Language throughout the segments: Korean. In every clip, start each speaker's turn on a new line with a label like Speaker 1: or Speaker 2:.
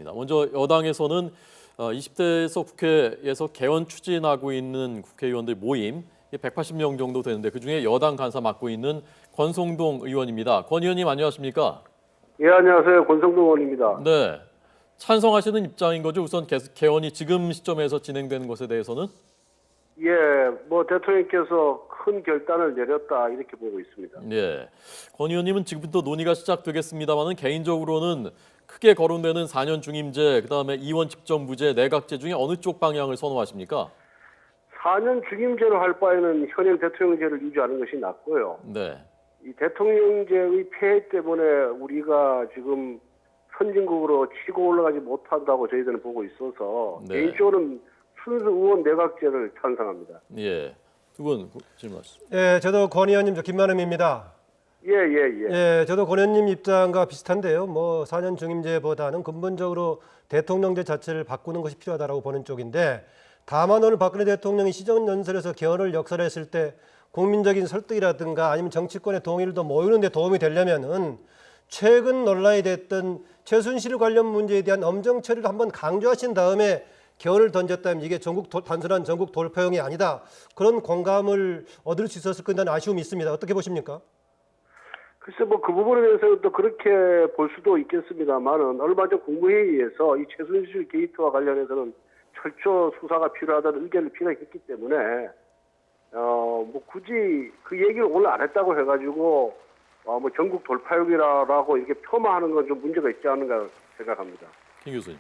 Speaker 1: 알겠습니다. 먼저 여당에서는 20대에서 국회에서 개헌 추진하고 있는 국회의원들 모임 180명 정도 되는데 그중에 여당 간사 맡고 있는 권성동 의원입니다. 권 의원님 안녕하십니까?
Speaker 2: 예, 안녕하세요. 권성동 의원입니다.
Speaker 1: 네, 찬성하시는 입장인 거죠? 우선 개헌이 지금 시점에서 진행되는 것에 대해서는?
Speaker 2: 예, 대통령께서 큰 결단을 내렸다 이렇게 보고 있습니다.
Speaker 1: 네, 권 의원님은 지금부터 논의가 시작되겠습니다만은 개인적으로는 크게 거론되는 4년 중임제, 그다음에 의원 집정부제, 내각제 중에 어느 쪽 방향을 선호하십니까?
Speaker 2: 4년 중임제로 할 바에는 현행 대통령제를 유지하는 것이 낫고요.
Speaker 1: 네.
Speaker 2: 이 대통령제의 폐해 때문에 우리가 지금 선진국으로 치고 올라가지 못한다고 저희들은 보고 있어서
Speaker 1: 네.
Speaker 2: 개인적으로는 순수 의원 내각제를 찬성합니다.
Speaker 1: 예. 두 분 질문하시죠.
Speaker 3: 예, 저도 권 의원님, 저 김만음입니다.
Speaker 2: 예.
Speaker 3: 저도 권 의원님 입장과 비슷한데요. 4년 중임제보다는 근본적으로 대통령제 자체를 바꾸는 것이 필요하다고 보는 쪽인데, 다만 오늘 박근혜 대통령이 시정연설에서 개헌을 역설했을 때 국민적인 설득이라든가 아니면 정치권의 동의를 더 모으는 데 도움이 되려면은 최근 논란이 됐던 최순실 관련 문제에 대한 엄정 처리를 한번 강조하신 다음에 개헌을 던졌다면 이게 단순한 전국 돌파형이 아니다. 그런 공감을 얻을 수 있었을 거라는 아쉬움이 있습니다. 어떻게 보십니까?
Speaker 2: 글쎄 그 부분에 대해서는 또 그렇게 볼 수도 있겠습니다만은 얼마 전 국무회의에서 이 최순실 게이트와 관련해서는 철저 수사가 필요하다는 의견을 피력했기 때문에 굳이 그 얘기를 오늘 안 했다고 해가지고 전국 돌파역이라고 이렇게 폄하하는 건 좀 문제가 있지 않은가 생각합니다.
Speaker 1: 김 교수님.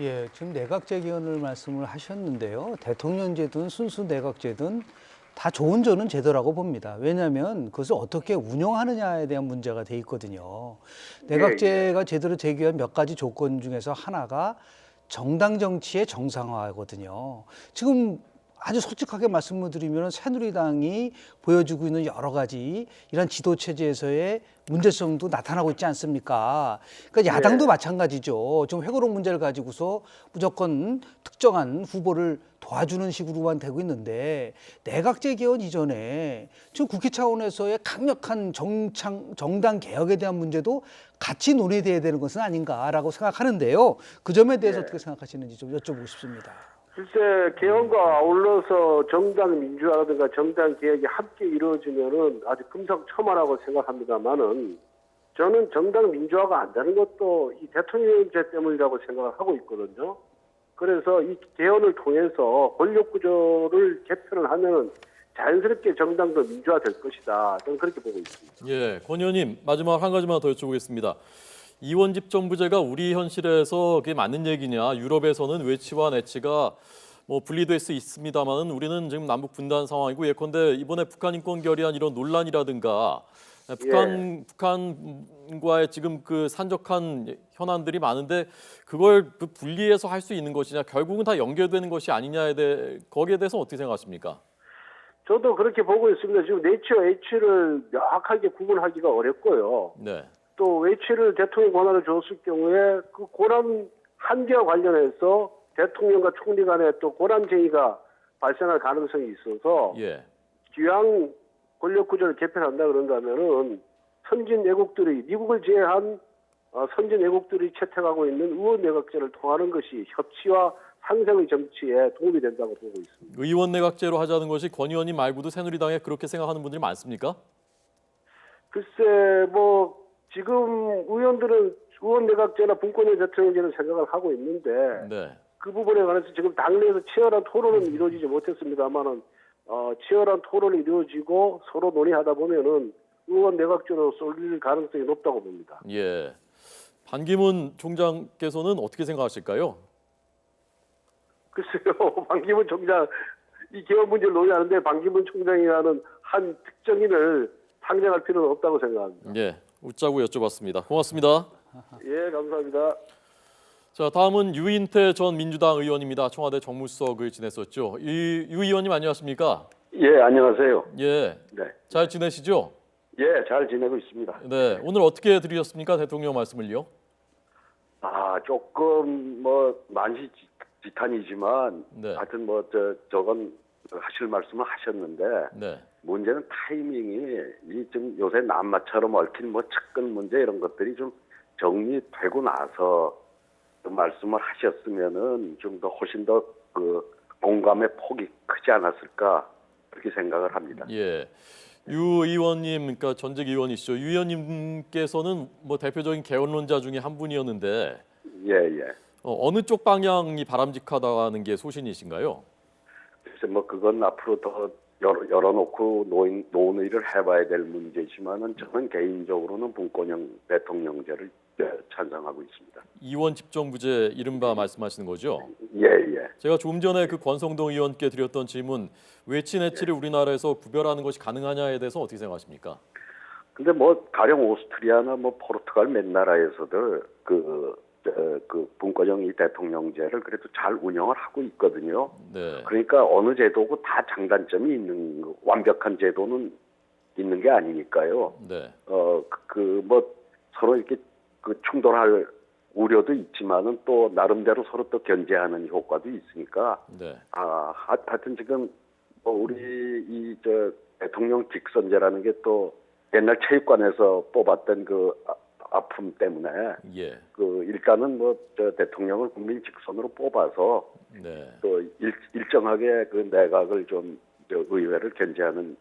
Speaker 4: 예, 지금 내각제 개헌을 말씀을 하셨는데요. 대통령제든 순수 내각제든 다 좋은 점은 제도라고 봅니다. 왜냐하면 그것을 어떻게 운영하느냐에 대한 문제가 돼 있거든요. 내각제가 제대로 되기 위한 몇 가지 조건 중에서 하나가 정당 정치의 정상화거든요. 지금 아주 솔직하게 말씀을 드리면 새누리당이 보여주고 있는 여러 가지 이런 지도 체제에서의 문제성도 나타나고 있지 않습니까? 그러니까 야당도 마찬가지죠. 좀 회고록 문제를 가지고서 무조건 특정한 후보를 도와주는 식으로만 되고 있는데 내각제 개헌 이전에 지금 국회 차원에서의 강력한 정당 개혁에 대한 문제도 같이 논의돼야 되는 것은 아닌가라고 생각하는데요. 그 점에 대해서 어떻게 생각하시는지 좀 여쭤보고 싶습니다.
Speaker 2: 글쎄 개헌과 아울러서 정당 민주화라든가 정당 개혁이 함께 이루어지면은 아주 금상첨화라고 생각합니다만은 저는 정당 민주화가 안 되는 것도 이 대통령제 때문이라고 생각을 하고 있거든요. 그래서 이 개헌을 통해서 권력 구조를 개편을 하면은 자연스럽게 정당도 민주화될 것이다. 저는 그렇게 보고 있습니다.
Speaker 1: 예, 권 의원님 마지막 한 가지만 더 여쭤보겠습니다. 이원 집정부제가 우리 현실에서 그게 맞는 얘기냐? 유럽에서는 외치와 내치가 분리될 수 있습니다만은 우리는 지금 남북 분단 상황이고 예컨대 이번에 북한 인권 결의안 이런 논란이라든가 북한과의 지금 그 산적한 현안들이 많은데 그걸 분리해서 할 수 있는 것이냐? 결국은 다 연결되는 것이 아니냐에 대해 거기에 대해서 어떻게 생각하십니까?
Speaker 2: 저도 그렇게 보고 있습니다. 지금 내치와 외치를 명확하게 구분하기가 어렵고요.
Speaker 1: 네.
Speaker 2: 또 외치를 대통령 권한을 줬을 경우에 그 권한 한계와 관련해서 대통령과 총리 간에 또 권한쟁의가 발생할 가능성이 있어서
Speaker 1: 예.
Speaker 2: 기왕 권력 구조를 개편한다 그런다면은 선진 애국들이 미국을 제외한 선진 애국들이 채택하고 있는 의원 내각제를 통하는 것이 협치와 상생의 정치에 도움이 된다고 보고 있습니다.
Speaker 1: 의원 내각제로 하자는 것이 권 의원님 말고도 새누리당에 그렇게 생각하는 분들이 많습니까?
Speaker 2: 글쎄 지금 의원들은 의원 내각제나 분권형 대통령제를 생각을 하고 있는데
Speaker 1: 네.
Speaker 2: 그 부분에 관해서 지금 당내에서 치열한 토론은 이루어지지 못했습니다만은 치열한 토론이 이루어지고 서로 논의하다 보면은 의원 내각제로 쏠릴 가능성이 높다고 봅니다.
Speaker 1: 예. 반기문 총장께서는 어떻게 생각하실까요?
Speaker 2: 글쎄요, 반기문 총장 이 개헌 문제를 논의하는데 반기문 총장이라는 한 특정인을 상정할 필요는 없다고 생각합니다.
Speaker 1: 예. 웃자고 여쭤봤습니다. 고맙습니다.
Speaker 2: 예, 감사합니다.
Speaker 1: 자, 다음은 유인태 전 민주당 의원입니다. 청와대 정무수석을 지냈었죠. 유 의원님 안녕하십니까?
Speaker 5: 예, 안녕하세요.
Speaker 1: 예.
Speaker 5: 네.
Speaker 1: 잘 지내시죠?
Speaker 5: 예, 잘 지내고 있습니다.
Speaker 1: 네. 오늘 어떻게 들으셨습니까? 대통령 말씀을요?
Speaker 5: 조금 만시지탄이지만
Speaker 1: 네.
Speaker 5: 하여튼 저건 하실 말씀을 하셨는데
Speaker 1: 네.
Speaker 5: 문제는 타이밍이 지금 요새 남마처럼 얽힌 측근 문제 이런 것들이 좀 정리되고 나서 말씀을 하셨으면은 좀 더 훨씬 더 그 공감의 폭이 크지 않았을까 그렇게 생각을 합니다.
Speaker 1: 예. 유 의원님, 그러니까 전직 의원이시죠. 유 의원님께서는 뭐 대표적인 개헌론자 중에 한 분이었는데
Speaker 5: 예, 예.
Speaker 1: 어느 쪽 방향이 바람직하다는 게 소신이신가요?
Speaker 5: 글쎄 뭐 그건 앞으로 더 열어놓고 논의를 해봐야 될 문제지만은 저는 개인적으로는 분권형 대통령제를 찬성하고 있습니다.
Speaker 1: 이원 집정부제 이른바 말씀하시는 거죠?
Speaker 5: 예, 예.
Speaker 1: 제가 조금 전에 그 권성동 의원께 드렸던 질문, 외치 내치를 우리나라에서 구별하는 것이 가능하냐에 대해서 어떻게 생각하십니까?
Speaker 5: 근데 뭐 가령 오스트리아나 뭐 포르투갈 몇 나라에서들 그 분권형 이 대통령제를 그래도 잘 운영을 하고 있거든요.
Speaker 1: 네.
Speaker 5: 그러니까 어느 제도고 다 장단점이 있는 완벽한 제도는 있는 게 아니니까요.
Speaker 1: 네.
Speaker 5: 뭐 서로 이렇게 그 충돌할 우려도 있지만은 또 나름대로 서로 또 견제하는 효과도 있으니까
Speaker 1: 네.
Speaker 5: 하여튼 지금 뭐 우리 대통령 직선제라는 게 또 옛날 체육관에서 뽑았던 그 아픔 때문에
Speaker 1: 예.
Speaker 5: 그 일단은 뭐 대통령을 국민 직선으로 뽑아서
Speaker 1: 네.
Speaker 5: 또 일정하게 그 내각을 좀 의회를 견제하는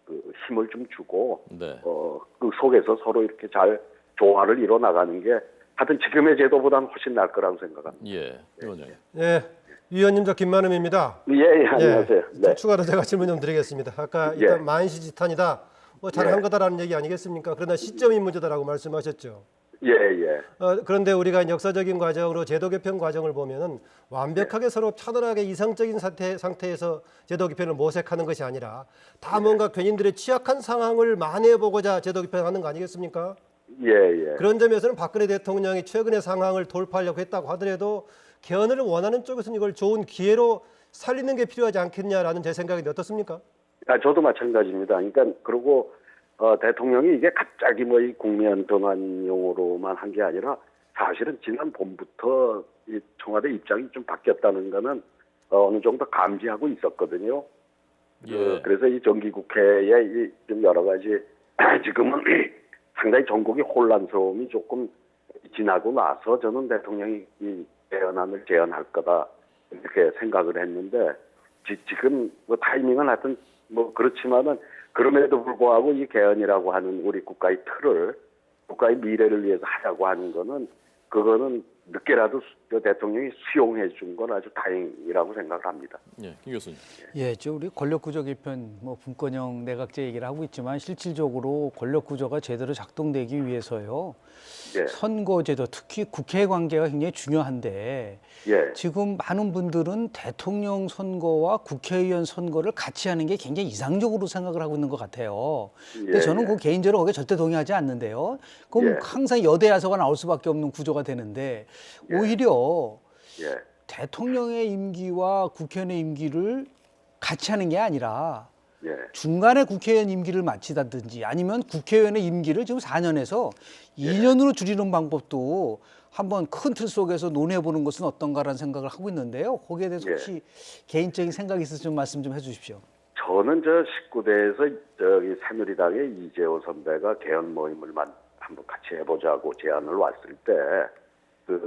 Speaker 5: 그 힘을 좀 주고
Speaker 1: 네.
Speaker 5: 그 속에서 서로 이렇게 잘 조화를 이뤄 나가는 게 하여튼 지금의 제도보다는 훨씬 나을 거라고 생각합니다.
Speaker 1: 예. 의원님.
Speaker 3: 예, 위원님 저 김만음입니다.
Speaker 5: 예, 안녕하세요. 네.
Speaker 3: 추가로 제가 질문 좀 드리겠습니다. 아까
Speaker 5: 예.
Speaker 3: 일단 만시지탄이다, 뭐 잘한
Speaker 5: 예.
Speaker 3: 거다라는 얘기 아니겠습니까? 그러나 시점이 문제다라고 말씀하셨죠.
Speaker 5: 예, 예.
Speaker 3: 그런데 우리가 역사적인 과정으로 제도 개편 과정을 보면은 완벽하게 서로 차별하게 이상적인 상태에서 제도 개편을 모색하는 것이 아니라 다 뭔가 견인들의 취약한 상황을 만회해보고자 제도 개편하는 거 아니겠습니까?
Speaker 5: 예, 예.
Speaker 3: 그런 점에서는 박근혜 대통령이 최근의 상황을 돌파하려고 했다고 하더라도 개헌을 원하는 쪽에서는 이걸 좋은 기회로 살리는 게 필요하지 않겠냐라는 제 생각인데 어떻습니까?
Speaker 5: 저도 마찬가지입니다. 그러니까 그리고 대통령이 이게 갑자기 뭐 이 국면 전환용으로만 한 게 아니라 사실은 지난 봄부터 이 청와대 입장이 좀 바뀌었다는 거는 어느 정도 감지하고 있었거든요.
Speaker 1: 예.
Speaker 5: 그래서 이 정기국회에 좀 여러 가지 지금은 상당히 전국이 혼란스러움이 조금 지나고 나서 저는 대통령이 이 개헌안을 제안할 거다 이렇게 생각을 했는데 지금 뭐 타이밍은 하여튼 뭐 그렇지만은 그럼에도 불구하고 이 개헌이라고 하는 우리 국가의 틀을 국가의 미래를 위해서 하자고 하는 거는 그거는 늦게라도 대통령이 수용해 준 건 아주 다행이라고 생각을 합니다.
Speaker 1: 예. 김 교수님.
Speaker 4: 예, 우리 권력구조 개편, 뭐 분권형 내각제 얘기를 하고 있지만 실질적으로 권력구조가 제대로 작동되기 위해서요.
Speaker 5: 예.
Speaker 4: 선거제도, 특히 국회 관계가 굉장히 중요한데
Speaker 5: 예.
Speaker 4: 지금 많은 분들은 대통령 선거와 국회의원 선거를 같이 하는 게 굉장히 이상적으로 생각을 하고 있는 것 같아요. 근데
Speaker 5: 예,
Speaker 4: 저는
Speaker 5: 예.
Speaker 4: 그 개인적으로 거기에 절대 동의하지 않는데요. 그럼
Speaker 5: 예.
Speaker 4: 항상 여대 야서가 나올 수밖에 없는 구조가 되는데
Speaker 5: 예.
Speaker 4: 오히려
Speaker 5: 예.
Speaker 4: 대통령의 임기와 국회의원의 임기를 같이 하는 게 아니라
Speaker 5: 예.
Speaker 4: 중간에 국회의원 임기를 마치다든지 아니면 국회의원의 임기를 지금 4년에서 2년으로 줄이는 방법도 한번 큰 틀 속에서 논해보는 것은 어떤가라는 생각을 하고 있는데요. 거기에 대해서 혹시 개인적인 생각이 있으시면 좀 말씀 좀 해주십시오.
Speaker 5: 저는 저 19대에서 저기 새누리당의 이재호 선배가 개헌 모임을 한번 같이 해보자고 제안을 왔을 때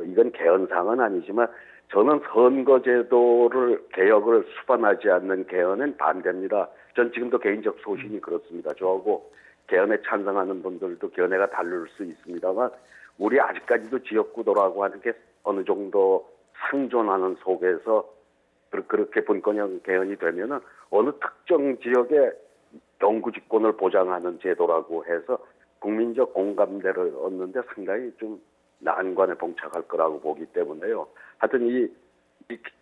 Speaker 5: 이건 개헌상은 아니지만 저는 선거제도를 개혁을 수반하지 않는 개헌은 반대입니다. 전 지금도 개인적 소신이 그렇습니다. 저하고 개헌에 찬성하는 분들도 견해가 다를 수 있습니다만 우리 아직까지도 지역구도라고 하는 게 어느 정도 상존하는 속에서 그렇게 분권형 개헌이 되면은 어느 특정 지역의 영구집권을 보장하는 제도라고 해서 국민적 공감대를 얻는데 상당히 좀 난관에 봉착할 거라고 보기 때문에요. 하여튼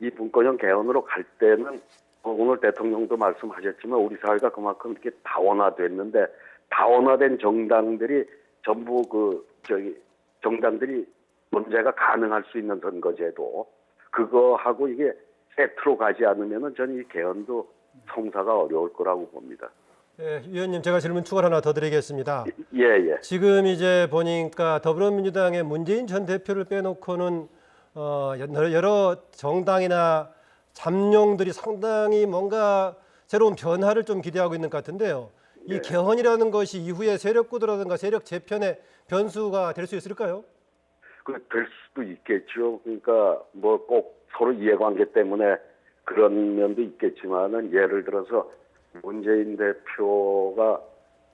Speaker 5: 이 분권형 개헌으로 갈 때는 오늘 대통령도 말씀하셨지만 우리 사회가 그만큼 이렇게 다원화됐는데 다원화된 정당들이 전부 정당들이 문제가 가능할 수 있는 선거제도 그거하고 이게 세트로 가지 않으면은 저는 이 개헌도 성사가 어려울 거라고 봅니다.
Speaker 3: 예, 위원님 제가 질문 추가 하나 더 드리겠습니다.
Speaker 5: 예, 예.
Speaker 3: 지금 이제 보니까 더불어민주당의 문재인 전 대표를 빼놓고는 여러 정당이나 잠룡들이 상당히 뭔가 새로운 변화를 좀 기대하고 있는 것 같은데요. 이 개헌이라는 것이 이후에 세력 구도라든가 세력 재편의 변수가 될 수 있을까요?
Speaker 5: 될 수도 있겠죠. 그러니까 뭐 꼭 서로 이해관계 때문에 그런 면도 있겠지만은 예를 들어서 문재인 대표가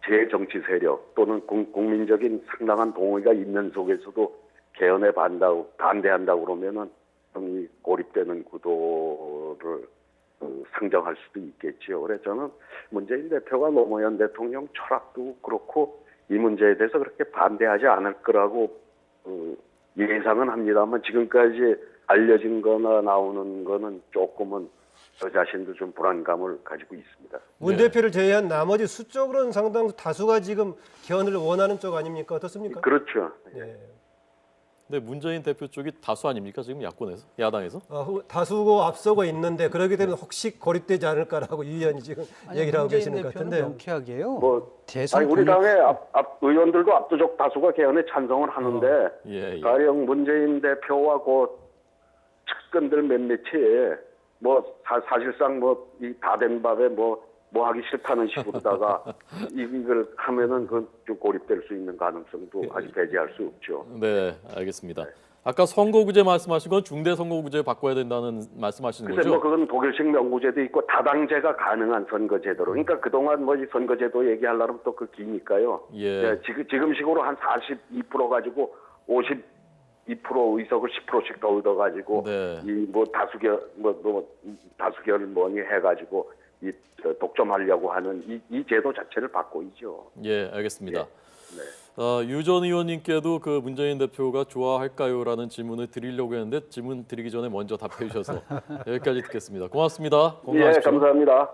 Speaker 5: 제 정치 세력 또는 국민적인 상당한 동의가 있는 속에서도 개헌에 반대한다고 그러면은 이 고립되는 구도를 상정할 수도 있겠지요. 그래서 저는 문재인 대표가 노무현 대통령 철학도 그렇고 이 문제에 대해서 그렇게 반대하지 않을 거라고 예상은 합니다만 지금까지 알려진 거나 나오는 거는 조금은 저 자신도 좀 불안감을 가지고 있습니다.
Speaker 3: 문 대표를 제외한 나머지 수적으로는 상당수 다수가 지금 개헌을 원하는 쪽 아닙니까? 어떻습니까?
Speaker 5: 그렇죠.
Speaker 3: 예.
Speaker 1: 근데 문재인 대표 쪽이 다수 아닙니까? 지금 야권에서, 야당에서?
Speaker 3: 다수고 앞서고 있는데 그러기 때문에 혹시 고립되지 않을까라고 유 의원이 지금 얘기를 하고 계시는 것 같은데요.
Speaker 4: 명쾌하게요.
Speaker 5: 뭐
Speaker 4: 대선
Speaker 5: 우리
Speaker 4: 공약-
Speaker 5: 당의 의원들도 압도적 다수가 개헌에 찬성을 하는데
Speaker 1: 예.
Speaker 5: 가령 문재인 대표와 그 측근들 몇몇이 뭐 사실상 뭐 이 다 된 밥에 뭐 하기 싫다는 식으로다가 이걸 하면은 그건 좀 고립될 수 있는 가능성도 아직 배제할 수 없죠.
Speaker 1: 네, 알겠습니다. 아까 선거구제 말씀하신 건 중대선거구제 바꿔야 된다는 말씀하시는
Speaker 5: 글쎄 뭐
Speaker 1: 거죠?
Speaker 5: 그건 독일식 명구제도 있고 다당제가 가능한 선거제도로. 그러니까 그동안 뭐 이 선거제도 얘기하려면 또 그 기니까요.
Speaker 1: 예.
Speaker 5: 네, 지금식으로 한 42% 가지고 52% 의석을 10%씩 더 얻어가지고
Speaker 1: 네.
Speaker 5: 이 뭐 다수결 뭐니 해가지고 이 독점하려고 하는 이 제도 자체를 바꿔이죠.
Speaker 1: 예, 알겠습니다.
Speaker 5: 네.
Speaker 1: 유 전 의원님께도 그 문재인 대표가 좋아할까요라는 질문을 드리려고 했는데 질문 드리기 전에 먼저 답해 주셔서 여기까지 듣겠습니다. 고맙습니다.
Speaker 5: 예,
Speaker 1: 건강하십시오.
Speaker 5: 감사합니다.